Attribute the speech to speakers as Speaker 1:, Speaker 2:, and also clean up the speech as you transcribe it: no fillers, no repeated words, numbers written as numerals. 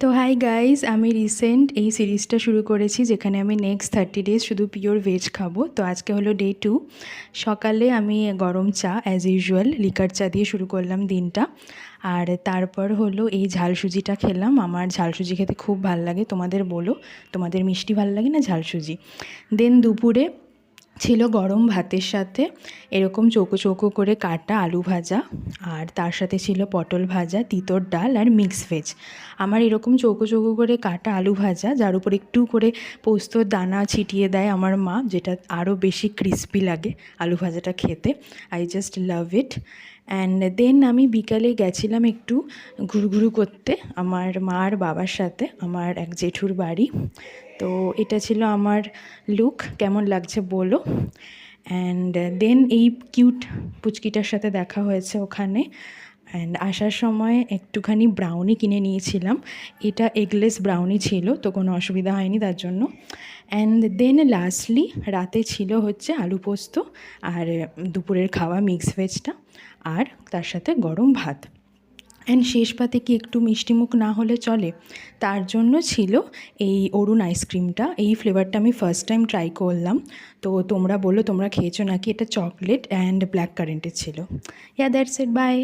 Speaker 1: তো hi guys, আমি recent এই সিরিজটা শুরু করেছি যেখানে আমি নেক্সট 30 ডেজ শুধু পিওর ভেজ খাবো। তো আজকে হলো ডে 2। সকালে আমি গরম চা অ্যাজ ইউজুয়াল লিকার চা দিয়ে শুরু করলাম দিনটা। আর তারপর হলো এই ঝাল সুজিটা খেলাম। আমার ঝাল সুজি খেতে খুব ভাল লাগে। তোমাদের বলো, তোমাদের মিষ্টি ভাল লাগে না ঝাল সুজি? দেন দুপুরে ছিল গরম ভাতের সাথে এরকম চৌকো চৌকো করে কাটা আলু ভাজা, আর তার সাথে ছিল পটল ভাজা, তিঁতর ডাল আর মিক্স ভেজ। আমার এরকম চৌকো চৌকো করে কাটা আলু ভাজা, যার উপর একটু করে পোস্তর দানা ছিটিয়ে দেয় আমার মা, যেটা আরও বেশি ক্রিস্পি লাগে আলু ভাজাটা খেতে। I just love it. And then আমি বিকালে গেছিলাম একটু ঘুরঘুরু করতে আমার মা আর বাবার সাথে, আমার এক জেঠুর বাড়ি। তো এটা ছিল আমার লুক, কেমন লাগছে বলো। অ্যান্ড দেন এই কিউট পুচকিটার সাথে দেখা হয়েছে ওখানে। অ্যান্ড আসার সময় একটুখানি ব্রাউনি কিনে নিয়েছিলাম। এটা এগলেস ব্রাউনি ছিল, তো কোনো অসুবিধা হয়নি তার জন্য। অ্যান্ড দেন লাস্টলি রাতে ছিল হচ্ছে আলু পোস্ত আর দুপুরের খাওয়া মিক্স ভেজটা, আর তার সাথে গরম ভাত। অ্যান্ড শেষ পাতে কি একটু মিষ্টিমুখ না হলে চলে, তার জন্য ছিল এই অরুণ আইসক্রিমটা। এই ফ্লেভারটা আমি ফার্স্ট টাইম ট্রাই করলাম। তো তোমরা বলো তোমরা খেয়েছো নাকি? এটা চকলেট অ্যান্ড ব্ল্যাক কারেন্টের ছিল। Yeah that's it, by.